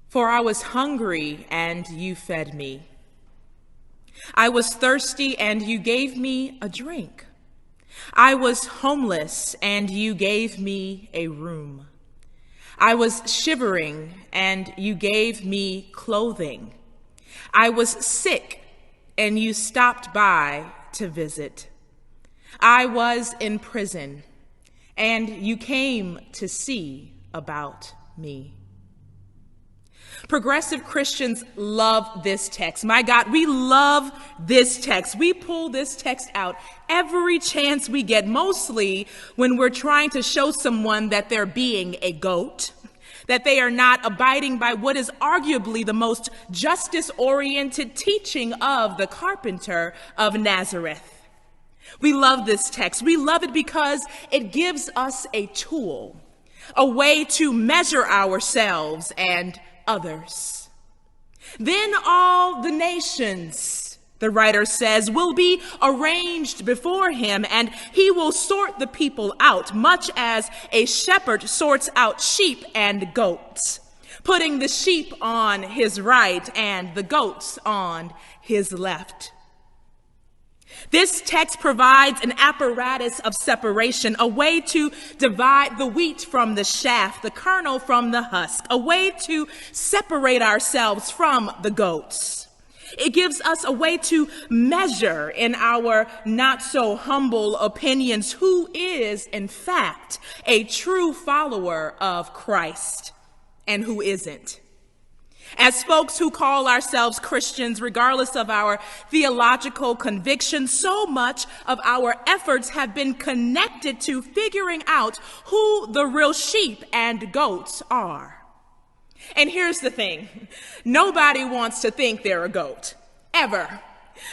For I was hungry, and you fed me. I was thirsty, and you gave me a drink. I was homeless, and you gave me a room. I was shivering, and you gave me clothing. I was sick, and you stopped by to visit. I was in prison, and you came to see about me. Progressive Christians love this text. My God, we love this text. We pull this text out every chance we get, mostly when we're trying to show someone that they're being a goat, that they are not abiding by what is arguably the most justice-oriented teaching of the carpenter of Nazareth. We love this text. We love it because it gives us a tool, a way to measure ourselves and others. Then all the nations, the writer says, will be arranged before him, and he will sort the people out, much as a shepherd sorts out sheep and goats, putting the sheep on his right and the goats on his left. This text provides an apparatus of separation, a way to divide the wheat from the chaff, the kernel from the husk, a way to separate ourselves from the goats. It gives us a way to measure in our not so humble opinions who is, in fact, a true follower of Christ and who isn't. As folks who call ourselves Christians, regardless of our theological convictions, so much of our efforts have been connected to figuring out who the real sheep and goats are. And here's the thing. Nobody wants to think they're a goat, ever.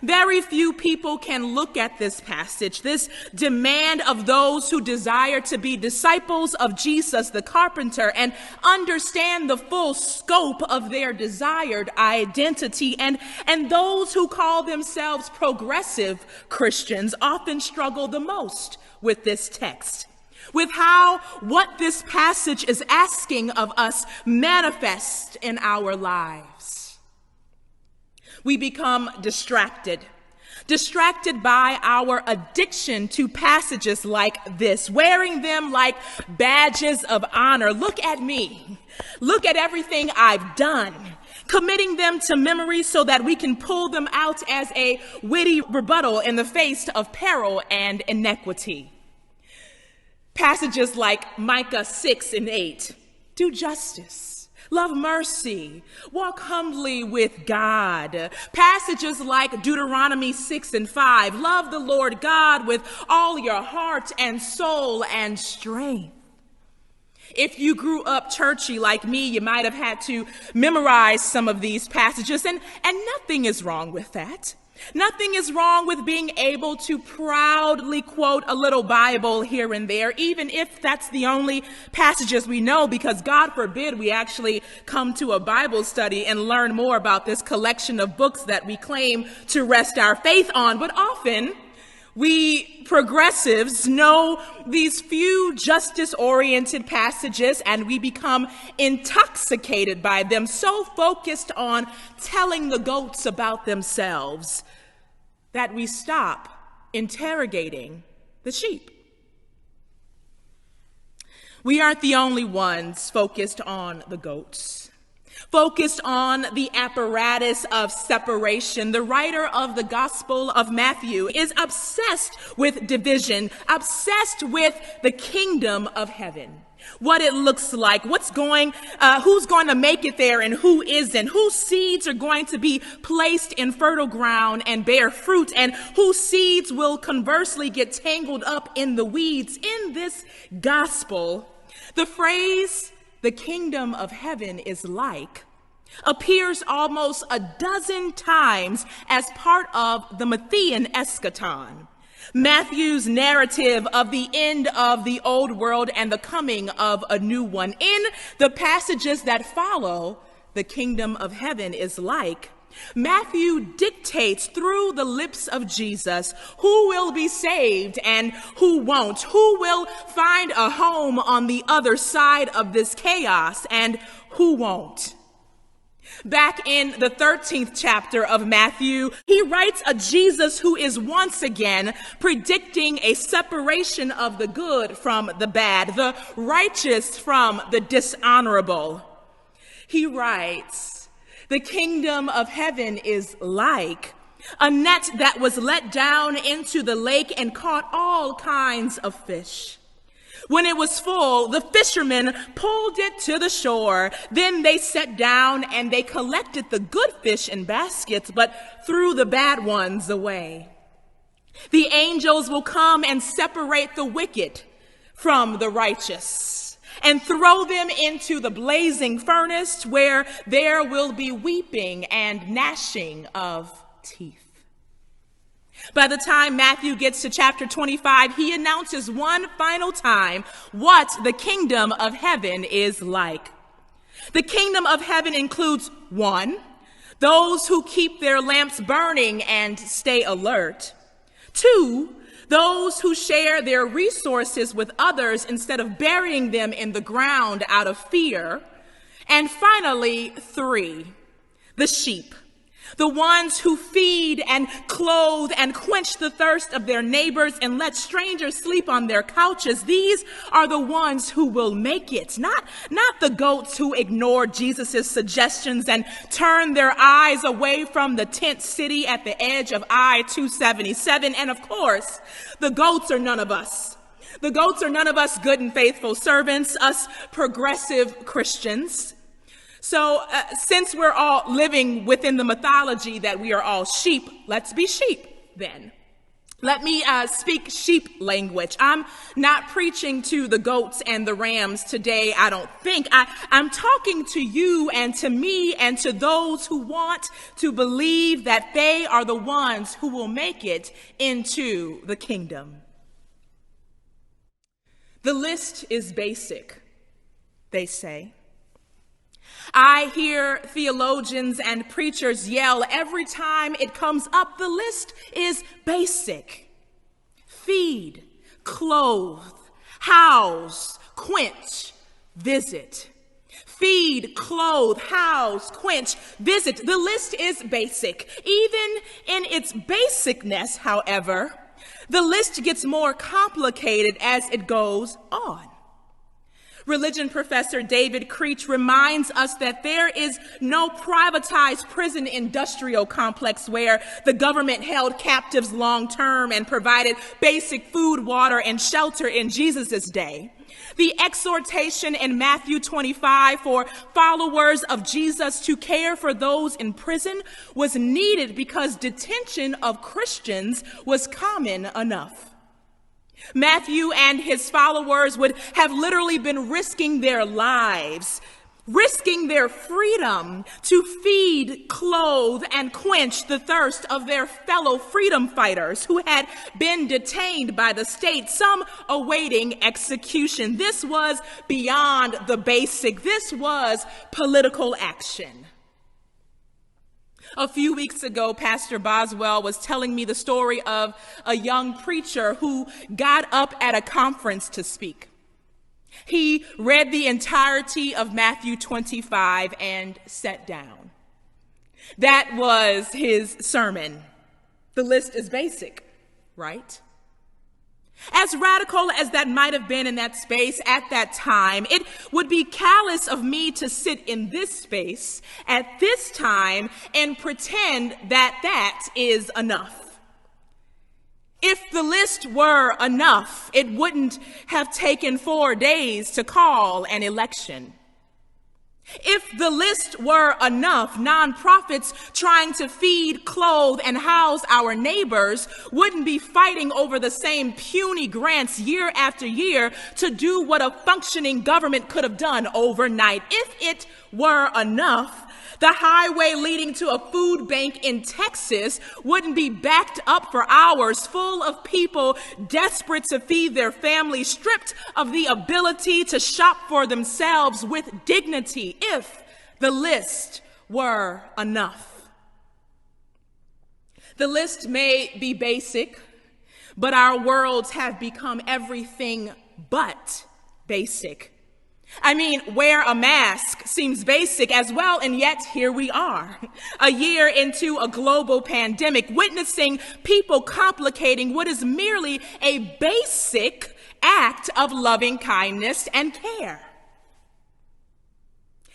Very few people can look at this passage, this demand of those who desire to be disciples of Jesus the carpenter, and understand the full scope of their desired identity. And those who call themselves progressive Christians often struggle the most with this text, with how what this passage is asking of us manifests in our lives. We become distracted by our addiction to passages like this, wearing them like badges of honor. Look at me. Look at everything I've done. Committing them to memory so that we can pull them out as a witty rebuttal in the face of peril and inequity. Passages like Micah 6 and 8, do justice. Love mercy, walk humbly with God. Passages like Deuteronomy 6 and 5, love the Lord God with all your heart and soul and strength. If you grew up churchy like me, you might have had to memorize some of these passages, and nothing is wrong with that. Nothing is wrong with being able to proudly quote a little Bible here and there, even if that's the only passages we know, because God forbid we actually come to a Bible study and learn more about this collection of books that we claim to rest our faith on. But often we progressives know these few justice-oriented passages, and we become intoxicated by them, so focused on telling the goats about themselves that we stop interrogating the sheep. We aren't the only ones focused on the goats, focused on the apparatus of separation. The writer of the Gospel of Matthew is obsessed with division, obsessed with the kingdom of heaven, what it looks like, who's going to make it there and who isn't, whose seeds are going to be placed in fertile ground and bear fruit, and whose seeds will conversely get tangled up in the weeds. In this gospel, the phrase, the kingdom of heaven is like, appears almost a dozen times as part of the Matthean eschaton, Matthew's narrative of the end of the old world and the coming of a new one. In the passages that follow, the kingdom of heaven is like, Matthew dictates through the lips of Jesus who will be saved and who won't, who will find a home on the other side of this chaos and who won't. Back in the 13th chapter of Matthew, he writes a Jesus who is once again predicting a separation of the good from the bad, the righteous from the dishonorable. He writes, "The kingdom of heaven is like a net that was let down into the lake and caught all kinds of fish. When it was full, the fishermen pulled it to the shore. Then they sat down and they collected the good fish in baskets, but threw the bad ones away. The angels will come and separate the wicked from the righteous and throw them into the blazing furnace, where there will be weeping and gnashing of teeth." By the time Matthew gets to chapter 25, he announces one final time what the kingdom of heaven is like. The kingdom of heaven includes 1, those who keep their lamps burning and stay alert. 2, those who share their resources with others instead of burying them in the ground out of fear. And finally, 3, the sheep. The ones who feed and clothe and quench the thirst of their neighbors and let strangers sleep on their couches. These are the ones who will make it, not the goats who ignore Jesus' suggestions and turn their eyes away from the tent city at the edge of I-277. And of course, the goats are none of us. The goats are none of us good and faithful servants, us progressive Christians. So since we're all living within the mythology that we are all sheep, let's be sheep then. Let me speak sheep language. I'm not preaching to the goats and the rams today, I don't think. I'm talking to you and to me and to those who want to believe that they are the ones who will make it into the kingdom. The list is basic, they say. I hear theologians and preachers yell every time it comes up. The list is basic. Feed, clothe, house, quench, visit. Feed, clothe, house, quench, visit. The list is basic. Even in its basicness, however, the list gets more complicated as it goes on. Religion professor David Creech reminds us that there is no privatized prison industrial complex where the government held captives long term and provided basic food, water, and shelter in Jesus' day. The exhortation in Matthew 25 for followers of Jesus to care for those in prison was needed because detention of Christians was common enough. Matthew and his followers would have literally been risking their lives, risking their freedom to feed, clothe, and quench the thirst of their fellow freedom fighters who had been detained by the state, some awaiting execution. This was beyond the basic. This was political action. A few weeks ago, Pastor Boswell was telling me the story of a young preacher who got up at a conference to speak. He read the entirety of Matthew 25 and sat down. That was his sermon. The list is basic, right? As radical as that might have been in that space at that time, it would be callous of me to sit in this space at this time and pretend that that is enough. If the list were enough, it wouldn't have taken 4 days to call an election. If the list were enough, nonprofits trying to feed, clothe, and house our neighbors wouldn't be fighting over the same puny grants year after year to do what a functioning government could have done overnight. If it were enough, the highway leading to a food bank in Texas wouldn't be backed up for hours, full of people desperate to feed their families, stripped of the ability to shop for themselves with dignity, if the list were enough. The list may be basic, but our worlds have become everything but basic. I mean, wear a mask seems basic as well, and yet here we are, a year into a global pandemic, witnessing people complicating what is merely a basic act of loving kindness and care.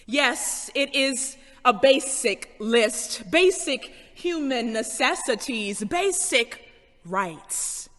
Yes, it is a basic list, basic human necessities, basic rights.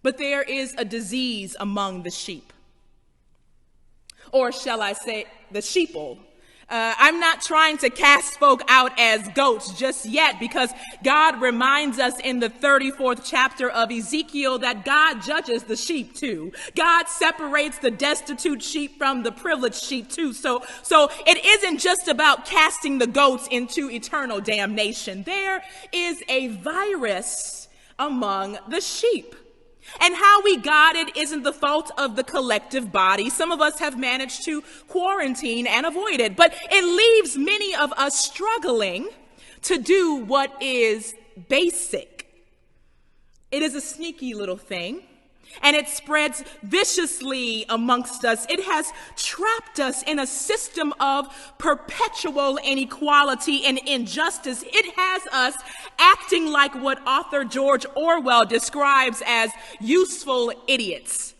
But there is a disease among the sheep. Or shall I say, the sheeple. I'm not trying to cast folk out as goats just yet, because God reminds us in the 34th chapter of Ezekiel that God judges the sheep too. God separates the destitute sheep from the privileged sheep too. So it isn't just about casting the goats into eternal damnation. There is a virus among the sheep. And how we got it isn't the fault of the collective body. Some of us have managed to quarantine and avoid it, but it leaves many of us struggling to do what is basic. It is a sneaky little thing, and it spreads viciously amongst us. It has trapped us in a system of perpetual inequality and injustice. It has us acting like what author George Orwell describes as useful idiots.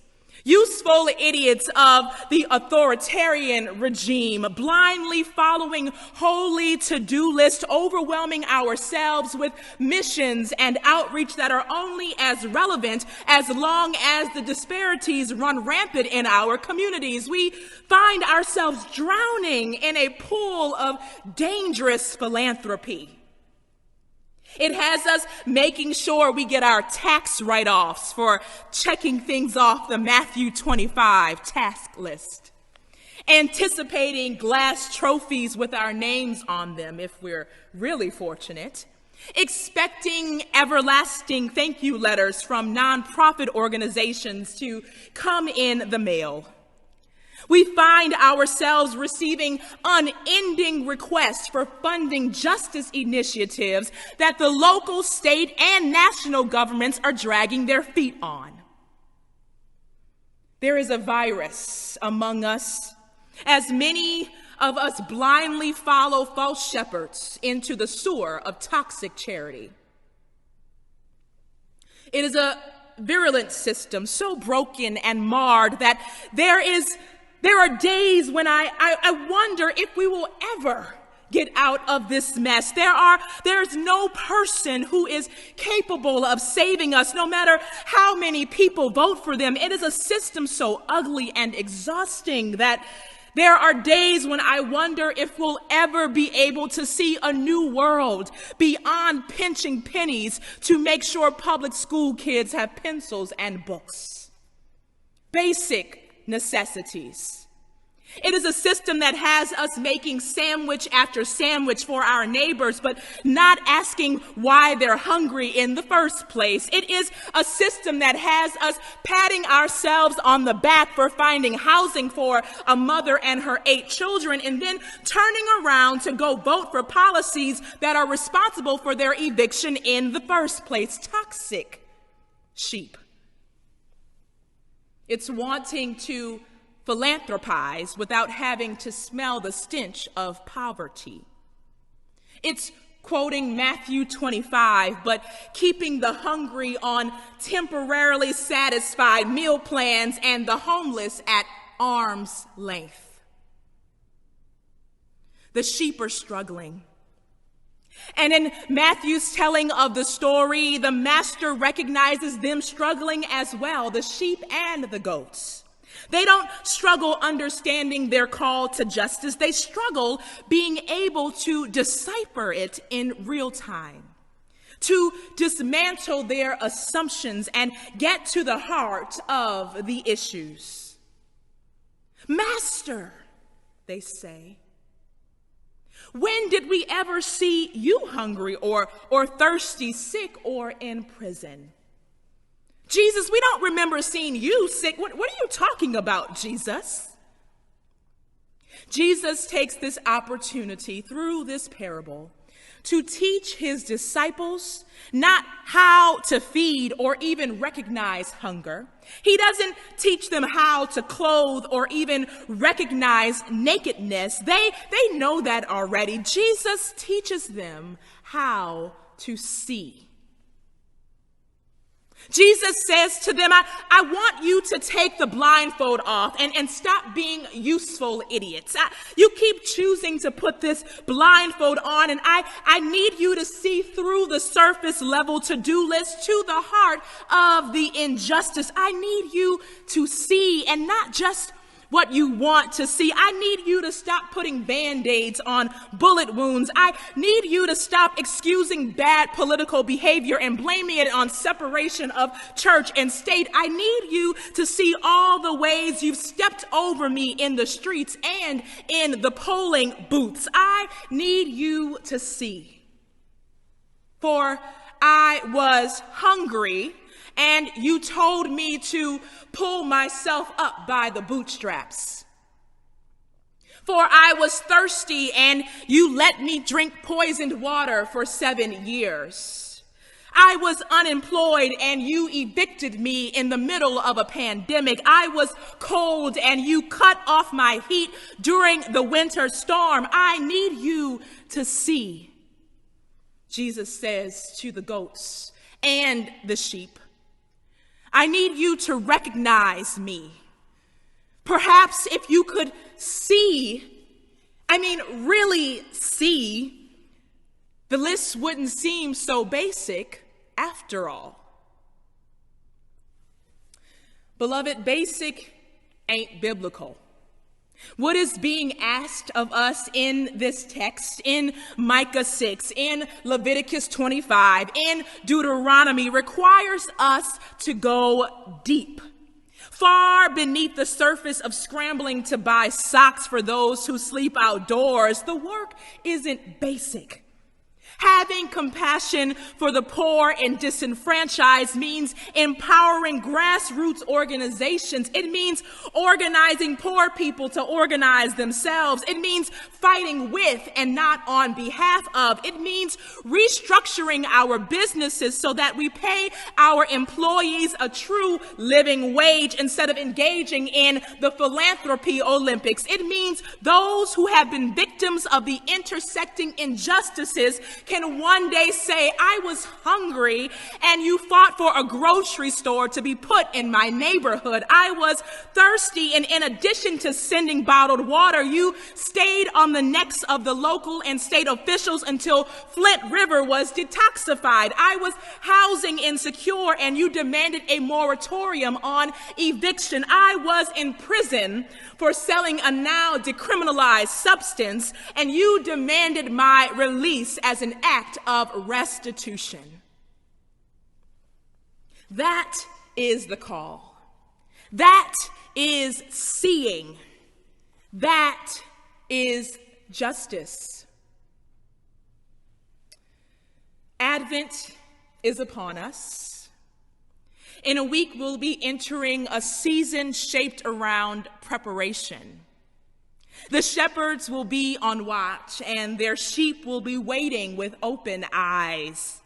Useful idiots of the authoritarian regime, blindly following holy to-do lists, overwhelming ourselves with missions and outreach that are only as relevant as long as the disparities run rampant in our communities. We find ourselves drowning in a pool of dangerous philanthropy. It has us making sure we get our tax write-offs for checking things off the Matthew 25 task list, anticipating glass trophies with our names on them if we're really fortunate, expecting everlasting thank you letters from nonprofit organizations to come in the mail. We find ourselves receiving unending requests for funding justice initiatives that the local, state, and national governments are dragging their feet on. There is a virus among us, as many of us blindly follow false shepherds into the sewer of toxic charity. It is a virulent system, so broken and marred that there are days when I wonder if we will ever get out of this mess. There's no person who is capable of saving us, no matter how many people vote for them. It is a system so ugly and exhausting that there are days when I wonder if we'll ever be able to see a new world beyond pinching pennies to make sure public school kids have pencils and books. Basic necessities. It is a system that has us making sandwich after sandwich for our neighbors, but not asking why they're hungry in the first place. It is a system that has us patting ourselves on the back for finding housing for a mother and her 8 children, and then turning around to go vote for policies that are responsible for their eviction in the first place. Toxic sheep. It's wanting to philanthropize without having to smell the stench of poverty. It's quoting Matthew 25, but keeping the hungry on temporarily satisfied meal plans and the homeless at arm's length. The sheep are struggling. And in Matthew's telling of the story, the master recognizes them struggling as well, the sheep and the goats. They don't struggle understanding their call to justice. They struggle being able to decipher it in real time, to dismantle their assumptions and get to the heart of the issues. Master, they say, when did we ever see you hungry or thirsty, sick, or in prison? Jesus, we don't remember seeing you sick. What are you talking about, Jesus? Jesus takes this opportunity through this parable to teach his disciples not how to feed or even recognize hunger. He doesn't teach them how to clothe or even recognize nakedness. They know that already. Jesus teaches them how to see. Jesus says to them, I want you to take the blindfold off and stop being useful idiots. You keep choosing to put this blindfold on, and I need you to see through the surface level to-do list to the heart of the injustice. I need you to see, and not just what you want to see. I need you to stop putting Band-Aids on bullet wounds. I need you to stop excusing bad political behavior and blaming it on separation of church and state. I need you to see all the ways you've stepped over me in the streets and in the polling booths. I need you to see. For I was hungry, and you told me to pull myself up by the bootstraps. For I was thirsty, and you let me drink poisoned water for 7 years. I was unemployed, and you evicted me in the middle of a pandemic. I was cold, and you cut off my heat during the winter storm. I need you to see, Jesus says to the goats and the sheep. I need you to recognize me. Perhaps if you could really see, the list wouldn't seem so basic after all. Beloved, basic ain't biblical. What is being asked of us in this text, in Micah 6, in Leviticus 25, in Deuteronomy, requires us to go deep, far beneath the surface of scrambling to buy socks for those who sleep outdoors. The work isn't basic. Having compassion for the poor and disenfranchised means empowering grassroots organizations. It means organizing poor people to organize themselves. It means fighting with and not on behalf of. It means restructuring our businesses so that we pay our employees a true living wage instead of engaging in the philanthropy Olympics. It means those who have been victims of the intersecting injustices can one day say, I was hungry and you fought for a grocery store to be put in my neighborhood. I was thirsty, and in addition to sending bottled water, you stayed on the necks of the local and state officials until Flint River was detoxified. I was housing insecure, and you demanded a moratorium on eviction. I was in prison for selling a now decriminalized substance, and you demanded my release as an act of restitution. That is the call. That is seeing. That is justice. Advent is upon us. In a week, we'll be entering a season shaped around preparation. The shepherds will be on watch, and their sheep will be waiting with open eyes.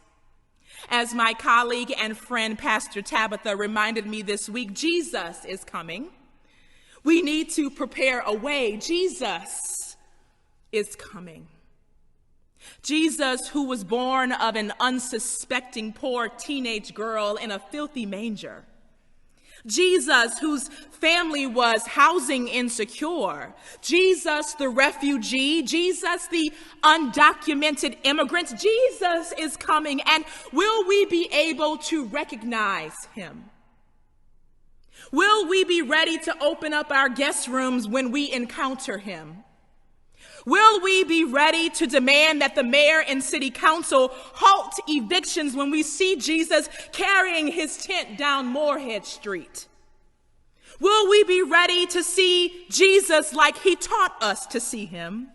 As my colleague and friend, Pastor Tabitha, reminded me this week, Jesus is coming. We need to prepare a way. Jesus is coming. Jesus, who was born of an unsuspecting poor teenage girl in a filthy manger. Jesus, whose family was housing insecure. Jesus, the refugee. Jesus, the undocumented immigrant. Jesus is coming, and will we be able to recognize him? Will we be ready to open up our guest rooms when we encounter him? Will we be ready to demand that the mayor and city council halt evictions when we see Jesus carrying his tent down Moorhead Street? Will we be ready to see Jesus like he taught us to see him?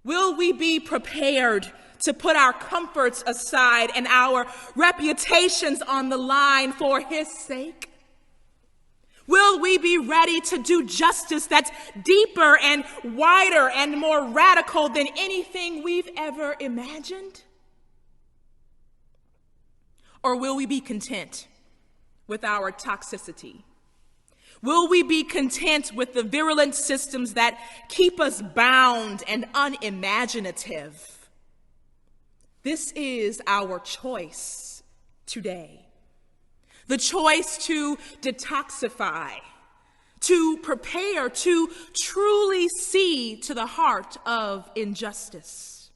Will we be prepared to put our comforts aside and our reputations on the line for his sake? Will we be ready to do justice that's deeper and wider and more radical than anything we've ever imagined? Or will we be content with our toxicity? Will we be content with the virulent systems that keep us bound and unimaginative? This is our choice today. The choice to detoxify, to prepare, to truly see to the heart of injustice.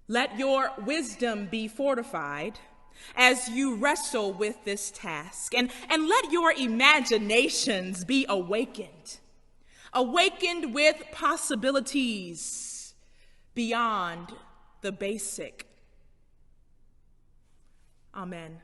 Let your wisdom be fortified as you wrestle with this task, and let your imaginations be awakened with possibilities beyond the basic. Amen.